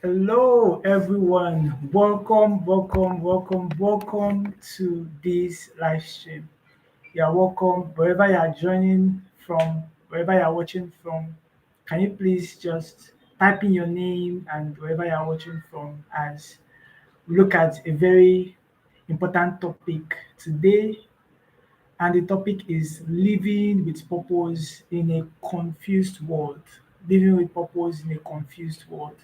Hello, everyone. Welcome to this live stream. You are welcome wherever you are joining from, wherever you are watching from. Can you please just type in your name and wherever you are watching from as we look at a very important topic today. And the topic is living with purpose in a confused world. Living with purpose in a confused world.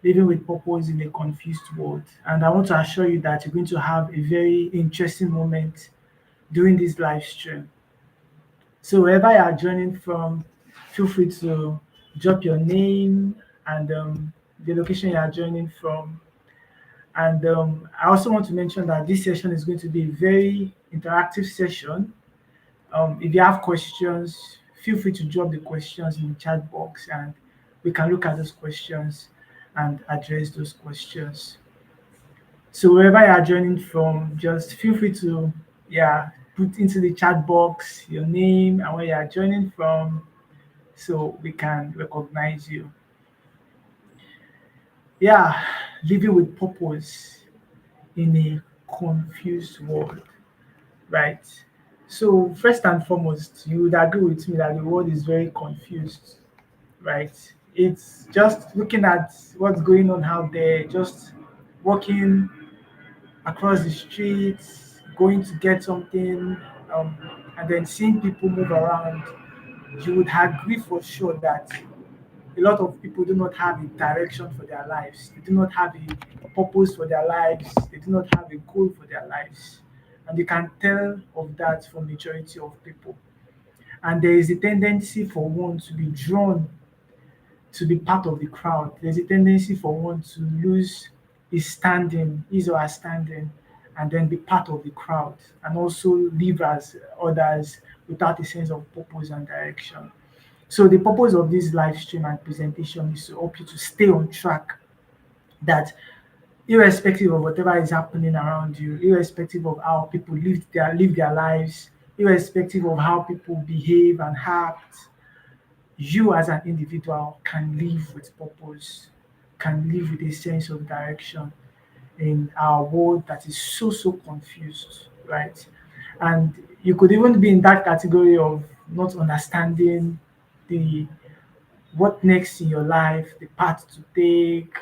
Living with purpose in a confused world. And I want to assure you that you're going to have a very interesting moment during this live stream. So wherever you are joining from, feel free to drop your name and the location you are joining from. And I also want to mention that this session is going to be a very interactive session. If you have questions, feel free to drop the questions in the chat box and we can look at those questions and address those questions. So wherever you are joining from, just feel free to put into the chat box your name and where you are joining from so we can recognize you. Yeah, living with purpose in a confused world, right? So first and foremost, you would agree with me that the world is very confused, right? It's just looking at what's going on out there, just walking across the streets, going to get something, um, and then seeing people move around, you would agree for sure that a lot of people do not have a direction for their lives. They do not have a purpose for their lives. They do not have a goal for their lives. And you can tell of that from majority of people. And there is a tendency for one to be drawn to be part of the crowd. There's a tendency for one to lose his or her standing, and then be part of the crowd, and also live as others without a sense of purpose and direction. So the purpose of this live stream and presentation is to help you to stay on track, that irrespective of whatever is happening around you, irrespective of how people live their lives, irrespective of how people behave and act, you as an individual can live with purpose, can live with a sense of direction in our world that is so confused, right? And you could even be in that category of not understanding the what next in your life, the path to take,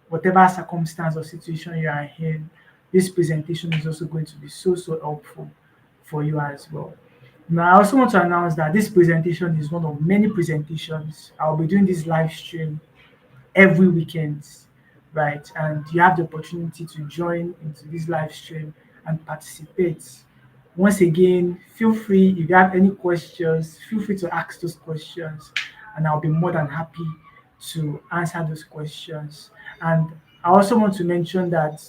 whatever circumstance or situation you are in. This presentation is also going to be so helpful for you as well. Now, I also want to announce that this presentation is one of many presentations. I'll be doing this live stream every weekend, right? And you have the opportunity to join into this live stream and participate. Once again, feel free, if you have any questions, feel free to ask those questions, and I'll be more than happy to answer those questions. And I also want to mention that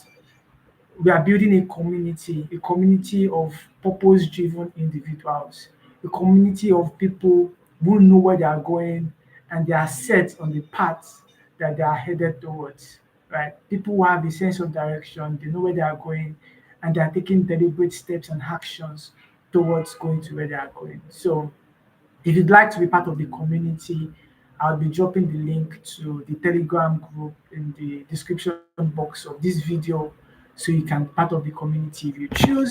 we are building a community of purpose driven individuals, a community of people who know where they are going and they are set on the path that they are headed towards, right? People who have a sense of direction, they know where they are going, and they are taking deliberate steps and actions towards going to where they are going. So if you'd like to be part of the community, I'll be dropping the link to the Telegram group in the description box of this video so you can be part of the community if you choose.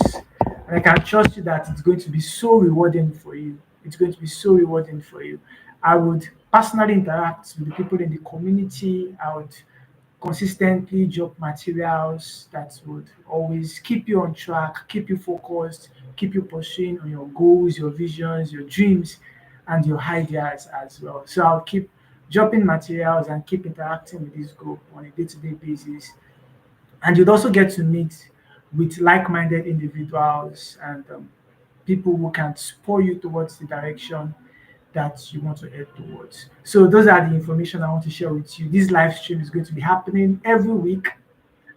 And I can trust you that it's going to be so rewarding for you. It's going to be so rewarding for you. I would personally interact with the people in the community. I would consistently drop materials that would always keep you on track, keep you focused, keep you pursuing on your goals, your visions, your dreams, and your ideas as well. So I'll keep dropping materials and keep interacting with this group on a day-to-day basis. And you'd also get to meet with like-minded individuals and people who can spur you towards the direction that you want to head towards. So those are the information I want to share with you. This live stream is going to be happening every week.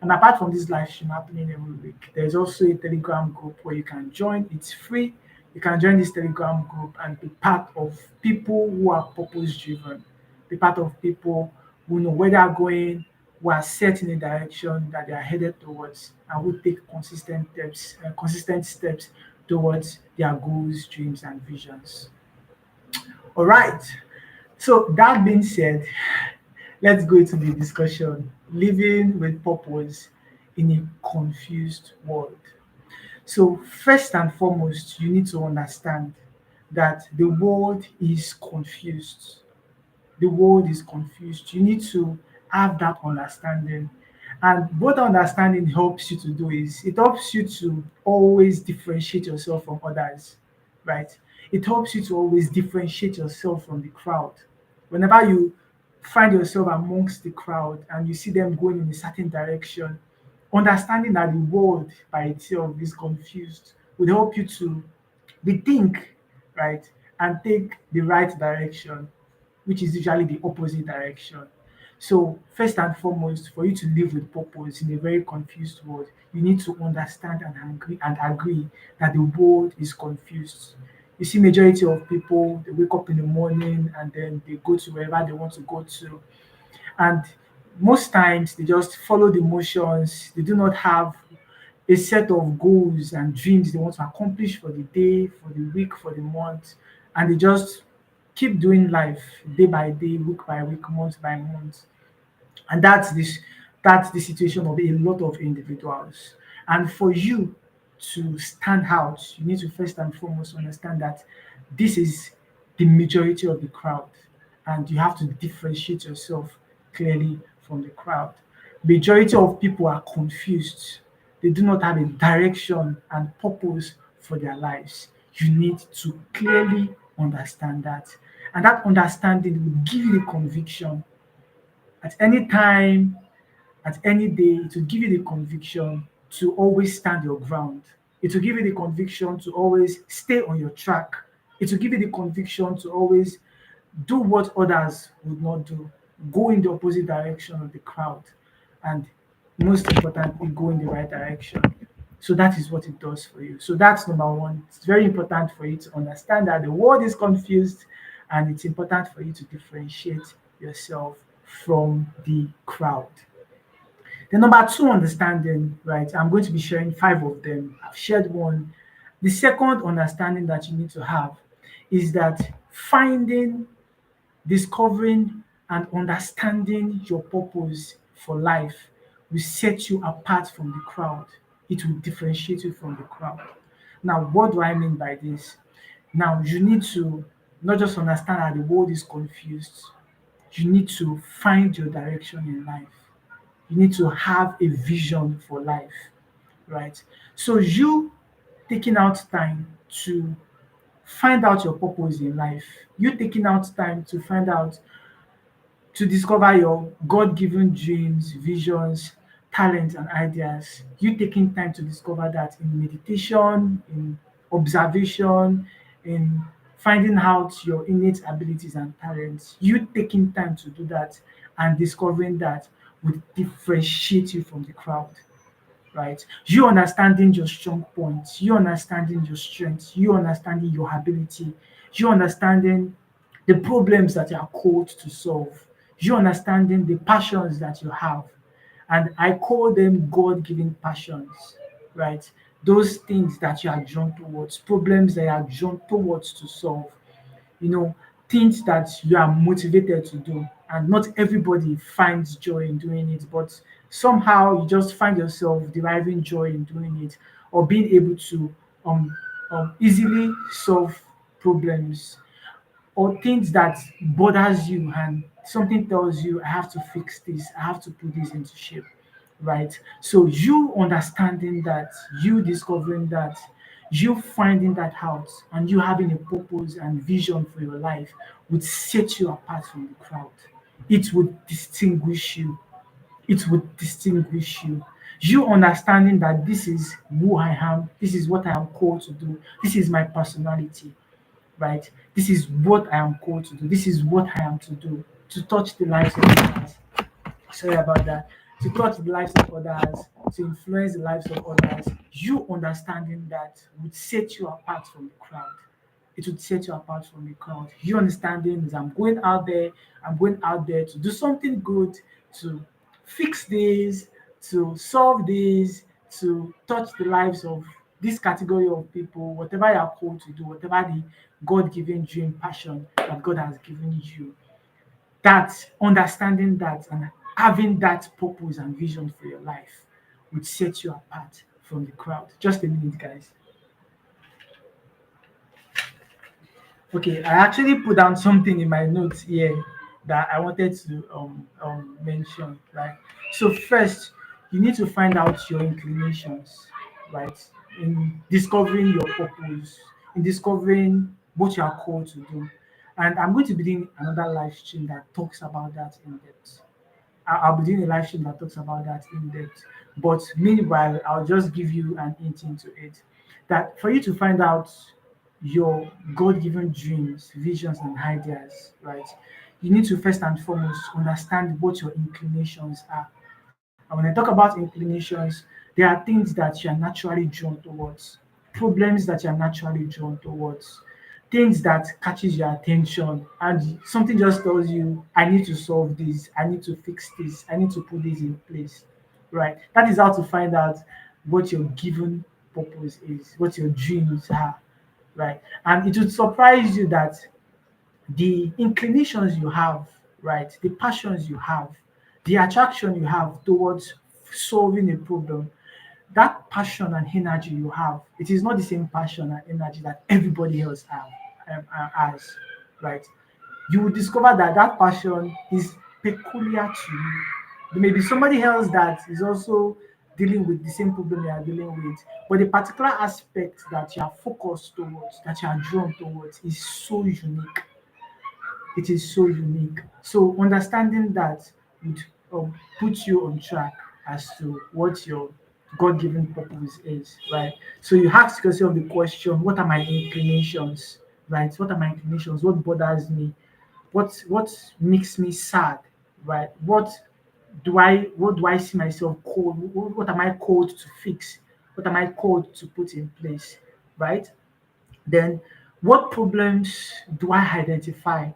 And apart from this live stream happening every week, there's also a Telegram group where you can join. It's free. You can join this Telegram group and be part of people who are purpose driven, be part of people who know where they are going, who are set in a direction that they are headed towards, and who take consistent steps towards their goals, dreams, and visions. All right. So that being said, let's go into the discussion. Living with purpose in a confused world. So, first and foremost, you need to understand that the world is confused. The world is confused. You need to have that understanding. And what understanding helps you to do is it helps you to always differentiate yourself from others, right? It helps you to always differentiate yourself from the crowd. Whenever you find yourself amongst the crowd and you see them going in a certain direction, understanding that the world by itself is confused would help you to rethink, right, and take the right direction, which is usually the opposite direction. So, first and foremost, for you to live with purpose in a very confused world, you need to understand and agree that the world is confused. You see, majority of people they wake up in the morning and then they go to wherever they want to go to, and most times they just follow the motions. They do not have a set of goals and dreams they want to accomplish for the day, for the week, for the month, and they just keep doing life day by day, week by week, month by month. And that's the situation of a lot of individuals. And for you to stand out, you need to first and foremost understand that this is the majority of the crowd, and you have to differentiate yourself clearly from the crowd. Majority of people are confused. They do not have a direction and purpose for their lives. You need to clearly understand that. And that understanding will give you the conviction at any time, at any day. It will give you the conviction to always stand your ground. It will give you the conviction to always stay on your track. It will give you the conviction to always do what others would not do, go in the opposite direction of the crowd, and most importantly, go in the right direction. So that is what it does for you. So that's number one. It's very important for you to understand that the world is confused, and it's important for you to differentiate yourself from the crowd. The number two understanding, right? I'm going to be sharing five of them. I've shared one. The second understanding that you need to have is that finding, discovering, and understanding your purpose for life will set you apart from the crowd. It will differentiate you from the crowd. Now, what do I mean by this? Now, you need to not just understand that the world is confused, you need to find your direction in life. You need to have a vision for life, right? So, you taking out time to find out your purpose in life, you taking out time to find out, to discover your God-given dreams, visions, talents, and ideas. You taking time to discover that in meditation, in observation, in finding out your innate abilities and talents. You taking time to do that and discovering that would differentiate you from the crowd, right? You understanding your strong points, you understanding your strengths, you understanding your ability, you understanding the problems that you are called to solve, you understanding the passions that you have. And I call them God given passions, right? Those things that you are drawn towards, problems that you are drawn towards to solve, you know, things that you are motivated to do. And not everybody finds joy in doing it, but somehow you just find yourself deriving joy in doing it, or being able to um, easily solve problems, or things that bothers you and something tells you I have to fix this, I have to put this into shape, right? So you understanding that, you discovering that, you finding that out, and you having a purpose and vision for your life would set you apart from the crowd. It would distinguish you. It would distinguish you. You understanding that this is who I am, this is what I am called to do, this is my personality, right? This is what I am called to do. This is what I am to do. To touch the lives of others. Sorry about that. To touch the lives of others, to influence the lives of others. You understanding that would set you apart from the crowd. It would set you apart from the crowd. You understanding is I'm going out there to do something good, to fix this, to solve this, to touch the lives of this category of people, whatever you are called to do, whatever the God given dream, passion that God has given you. That understanding that and having that purpose and vision for your life would set you apart from the crowd. Just a minute, guys. Okay, I actually put down something in my notes here that I wanted to mention. Right. So first, you need to find out your inclinations, right? In discovering your purpose, in discovering what you are called to do. And I'm going to be doing another live stream that talks about that in depth. I'll be doing a live stream that talks about that in depth. But meanwhile, I'll just give you an hint into it. That for you to find out your God-given dreams, visions, and ideas, right? You need to first and foremost understand what your inclinations are. And when I talk about inclinations, there are things that you're naturally drawn towards, problems that you're naturally drawn towards, things that catches your attention, and something just tells you, I need to solve this, I need to fix this, I need to put this in place. Right? That is how to find out what your given purpose is, what your dreams are. Right? And it would surprise you that the inclinations you have, right, the passions you have, the attraction you have towards solving a problem, that passion and energy you have, it is not the same passion and energy that everybody else has, right? You will discover that that passion is peculiar to you. There may be somebody else that is also dealing with the same problem you are dealing with, but the particular aspect that you are focused towards, that you are drawn towards, is so unique. It is so unique. So understanding that would put you on track as to what your God-given purpose is, right? So you ask yourself the question: What are my inclinations, right? What are my inclinations? What bothers me? What makes me sad, right? What do I see myself called? What am I called to fix? What am I called to put in place, right? Then what problems do I identify,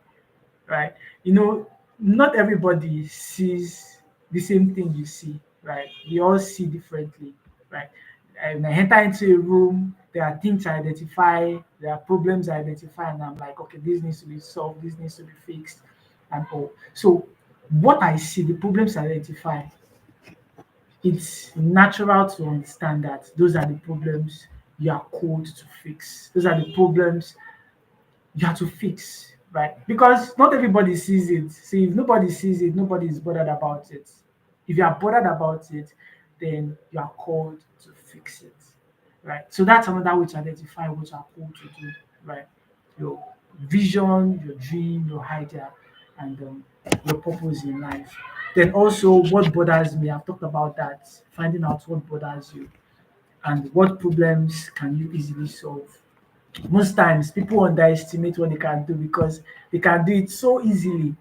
right? You know, not everybody sees the same thing you see, right? We all see differently, right? And I enter into a room, there are things I identify, there are problems I identify, and I'm like, okay, this needs to be solved, this needs to be fixed, and all. So, what I see, the problems I identify, it's natural to understand that those are the problems you are called to fix. Those are the problems you have to fix, right? Because not everybody sees it. See, if nobody sees it, nobody is bothered about it. If you are bothered about it, then you are called to fix it, right? So that's another way to identify what you are called to do, right? Your vision, your dream, your idea, and your purpose in life. Then also, what bothers me, I've talked about that, finding out what bothers you and what problems can you easily solve. Most times people underestimate what they can do because they can do it so easily,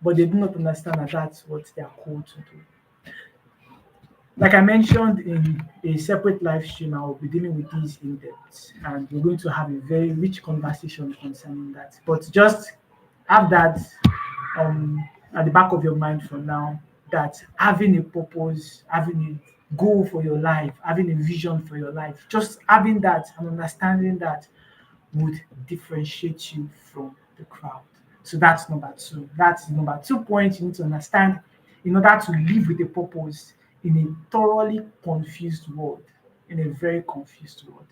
but they do not understand that that's what they are called to do. Like I mentioned in a separate live stream, I will be dealing with this in depth, and we're going to have a very rich conversation concerning that. But just have that at the back of your mind for now, that having a purpose, having a goal for your life, having a vision for your life, just having that and understanding that would differentiate you from the crowd. So that's number two. That's the number 2 point you need to understand in order to live with a purpose in a thoroughly confused world, in a very confused world.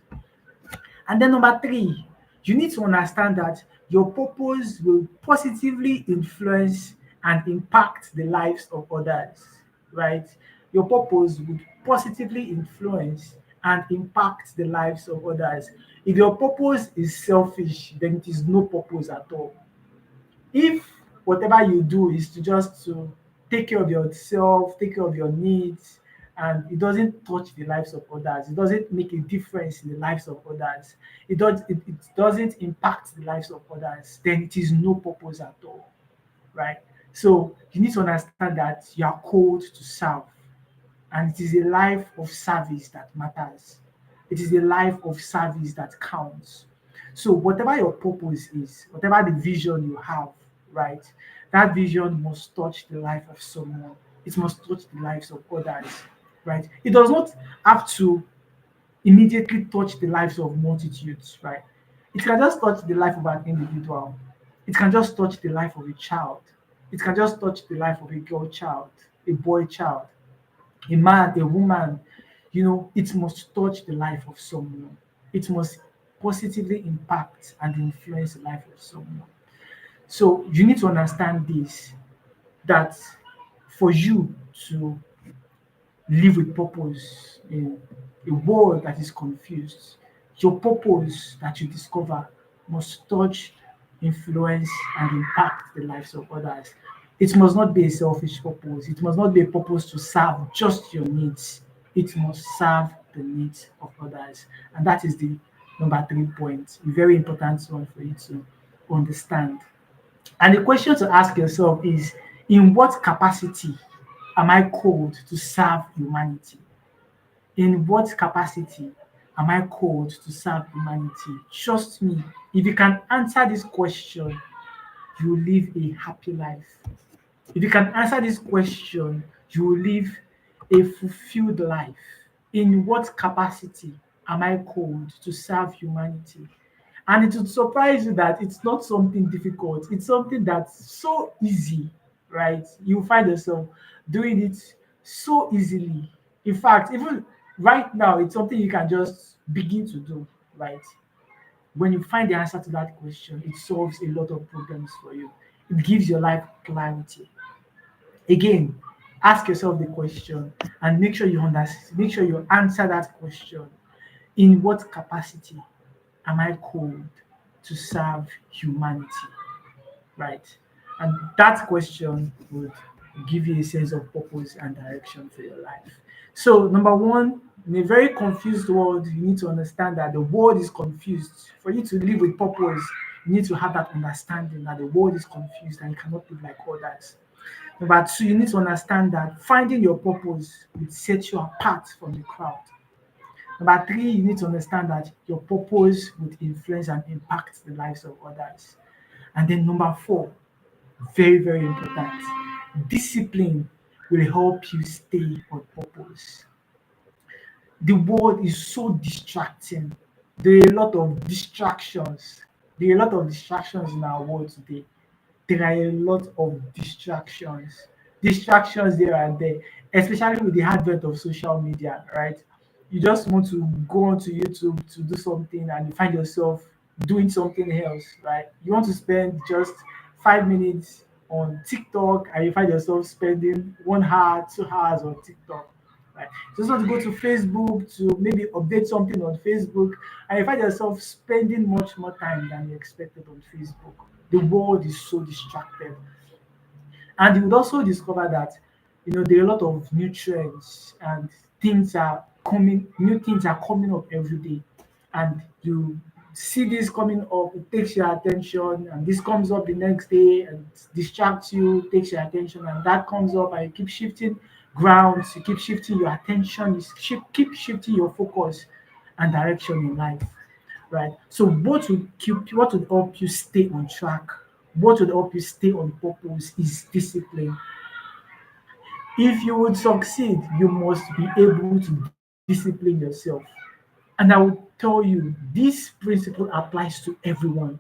And then number three, you need to understand that your purpose will positively influence and impact the lives of others, right? Your purpose would positively influence and impact the lives of others. If your purpose is selfish, then it is no purpose at all. If whatever you do is to just to take care of yourself, take care of your needs, and it doesn't touch the lives of others, it doesn't make a difference in the lives of others, it doesn't impact the lives of others, then it is no purpose at all, right? So you need to understand that you are called to serve, and it is a life of service that matters. It is a life of service that counts. So, whatever your purpose is, whatever the vision you have, right, that vision must touch the life of someone. It must touch the lives of others, right? It does not have to immediately touch the lives of multitudes, right? It can just touch the life of an individual. It can just touch the life of a child, It can just touch the life of a girl child, a boy child, a man, a woman. It must touch the life of someone. It must positively impact and influence the life of someone. So you need to understand this, that for you to live with purpose in a world that is confused, your purpose that you discover must touch, influence, and impact the lives of others. It must not be a selfish purpose. It must not be a purpose to serve just your needs. It must serve the needs of others. And that is the number 3 point, a very important one for you to understand. And the question to ask yourself is, in what capacity am I called to serve humanity? In what capacity am I called to serve humanity? Trust me, if you can answer this question, you will live a happy life. If you can answer this question, you will live a fulfilled life. In what capacity am I called to serve humanity? And it would surprise you that it's not something difficult. It's something that's so easy, right? You find yourself doing it so easily. In fact, even right now, it's something you can just begin to do, right? When you find the answer to that question, it solves a lot of problems for you. It gives your life clarity. Again, ask yourself the question and make sure you answer that question. In what capacity am I called to serve humanity? Right? And that question would give you a sense of purpose and direction for your life. So, number one, in a very confused world, you need to understand that the world is confused. For you to live with purpose, you need to have that understanding that the world is confused and you cannot live like others. Number two, you need to understand that finding your purpose will set you apart from the crowd. Number three, you need to understand that your purpose would influence and impact the lives of others. And then number four, very, very important, discipline will help you stay on purpose. The world is so distracting. There are a lot of distractions. There are a lot of distractions in our world today. There are a lot of distractions. Distractions there and there, especially with the advent of social media, right? You just want to go onto YouTube to do something and you find yourself doing something else, right? You want to spend just 5 minutes on TikTok and you find yourself spending 1 hour, 2 hours on TikTok. Right. You just want to go to Facebook to maybe update something on Facebook, and you find yourself spending much more time than you expected on Facebook. The world is so distracted. And you would also discover that there are a lot of new trends and new things are coming up every day. And you see this coming up, it takes your attention, and this comes up the next day and distracts you, takes your attention, and that comes up, and you keep shifting grounds, you keep shifting your attention, keep shifting your focus and direction in life, right? So what would help you stay on track, what would help you stay on purpose is discipline. If you would succeed, you must be able to discipline yourself. And I would tell you, this principle applies to everyone,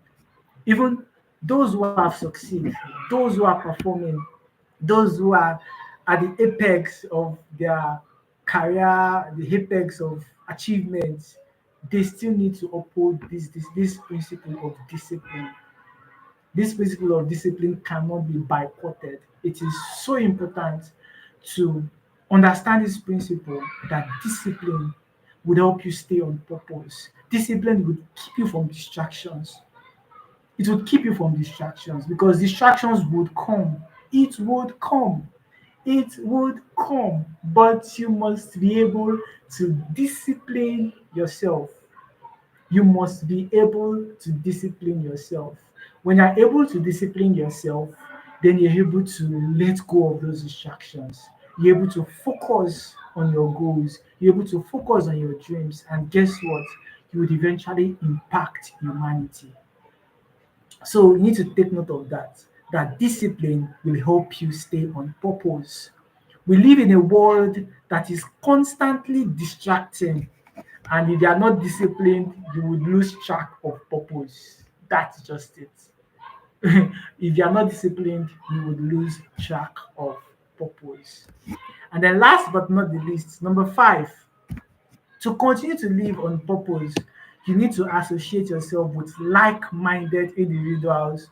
even those who have succeeded, those who are performing, those who are at the apex of their career, the apex of achievements. They still need to uphold this principle of discipline. This principle of discipline cannot be boycotted. It is so important to understand this principle, that discipline would help you stay on purpose. Discipline would keep you from distractions. It would keep you from distractions, because distractions would come. It would come. It would come. But you must be able to discipline yourself. You must be able to discipline yourself. When you're able to discipline yourself, then you're able to let go of those distractions. You're able to focus on your goals. You're able to focus on your dreams. And guess what? You would eventually impact humanity. So you need to take note of that. That discipline will help you stay on purpose. We live in a world that is constantly distracting, and if you are not disciplined, you would lose track of purpose. That's just it. If you are not disciplined, you would lose track of purpose. And then last but not the least, number 5, to continue to live on purpose, you need to associate yourself with like-minded individuals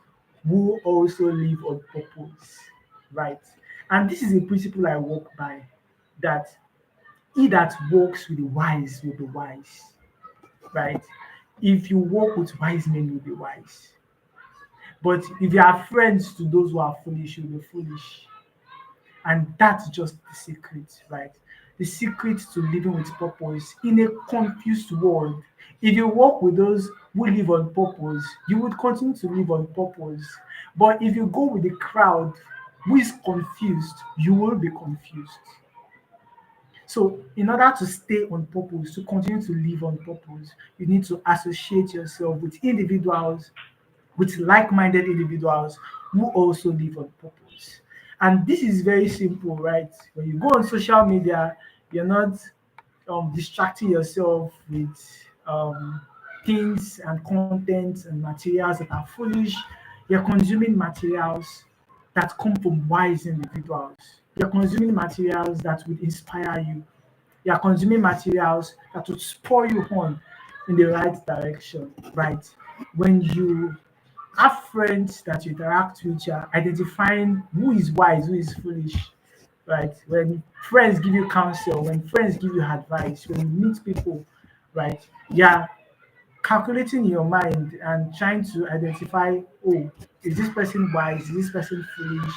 who also live on purpose, right? And this is a principle I walk by, that he that walks with the wise will be wise, right? If you walk with wise men, you'll be wise. But if you are friends to those who are foolish, you'll be foolish. And that's just the secret, right? The secret to living with purpose in a confused world. If you walk with those who live on purpose, you would continue to live on purpose. But if you go with the crowd who is confused, you will be confused. So, in order to stay on purpose, to continue to live on purpose, you need to associate yourself with like-minded individuals who also live on purpose. And this is very simple, right? When you go on social media, you're not distracting yourself with things and contents and materials that are foolish. You're consuming materials that come from wise individuals. You're consuming materials that would inspire you. You're consuming materials that would spur you on in the right direction, right? When you have friends that you interact with, you're identifying who is wise, who is foolish, right? When friends give you counsel, when friends give you advice, when you meet people, right? Yeah, calculating in your mind and trying to identify, oh, is this person wise? Is this person foolish?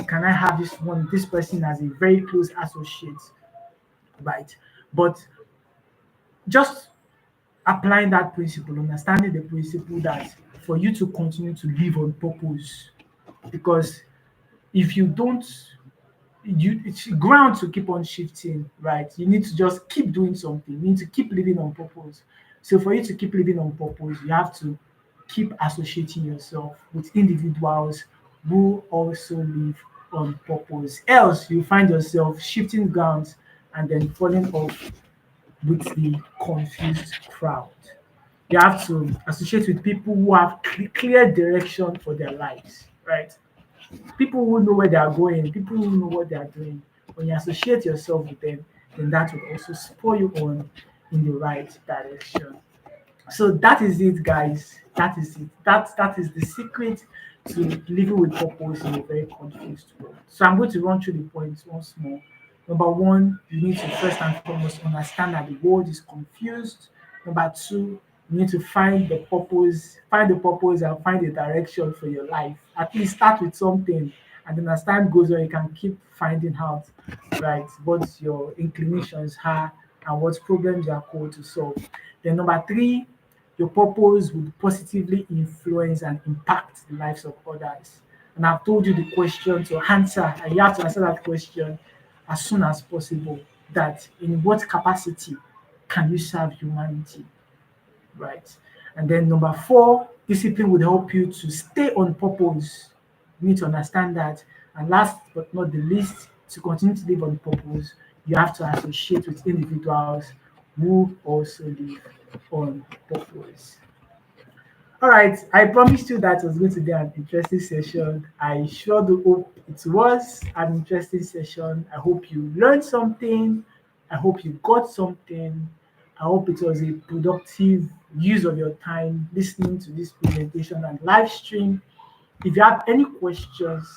Can I have this person as a very close associate, right? But just applying that principle, understanding the principle that for you to continue to live on purpose, because if you don't, it's ground to keep on shifting, right? You need to just keep doing something. You need to keep living on purpose. So for you to keep living on purpose, you have to keep associating yourself with individuals who also live on purpose. Else you find yourself shifting grounds and then falling off with the confused crowd. You have to associate with people who have clear direction for their lives, right? People who know where they are going, people who know what they are doing. When you associate yourself with them, then that will also spur you on in the right direction. So that is it, guys. That is it. That is the secret to living with purpose in a very confused world. So I'm going to run through the points once more. Number one, you need to first and foremost understand that the world is confused. Number two, you need to find the purpose and find the direction for your life. At least start with something, and then as time goes on, you can keep finding out, right, what your inclinations are and what problems you are called to solve. Then number three, your purpose would positively influence and impact the lives of others. And I've told you the question to answer, and you have to answer that question as soon as possible. That in what capacity can you serve humanity? Right? And then number four, discipline would help you to stay on purpose. You need to understand that. And last but not the least, to continue to live on purpose, you have to associate with individuals who also live on purpose. All right, I promised you that it was going to be an interesting session. I sure do hope it was an interesting session. I hope you learned something. I hope you got something. I hope it was a productive use of your time listening to this presentation and live stream. If you have any questions,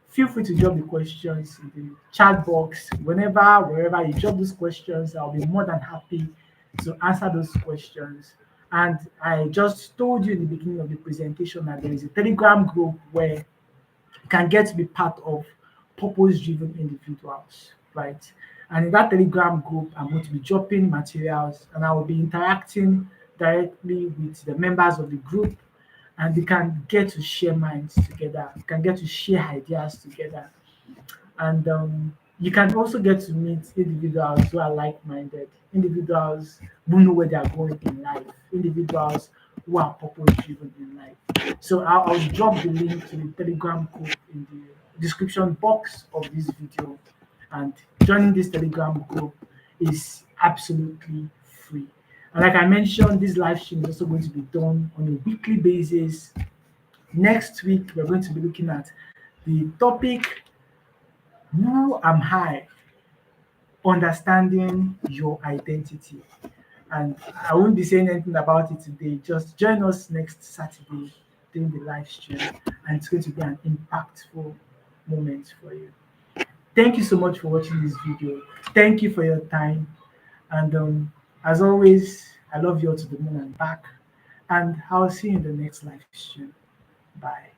feel free to drop the questions in the chat box. Wherever you drop those questions, I'll be more than happy to answer those questions. And I just told you in the beginning of the presentation that there is a Telegram group where you can get to be part of purpose-driven individuals, right? And in that Telegram group, I'm going to be dropping materials and I will be interacting directly with the members of the group, and we can get to share minds together. We can get to share ideas together. And you can also get to meet individuals who are like-minded, individuals who know where they are going in life, individuals who are purpose-driven in life. So I'll drop the link to the Telegram group in the description box of this video. And joining this Telegram group is absolutely free. And like I mentioned, this live stream is also going to be done on a weekly basis Next week, we're going to be looking at the topic, Who Am I? Understanding your identity. And I won't be saying anything about it today. Just join us next Saturday during the live stream, and it's going to be an impactful moment for you. Thank you so much for watching this video. Thank you for your time. And as always, I love you all to the moon and back. And I'll see you in the next live stream. Bye.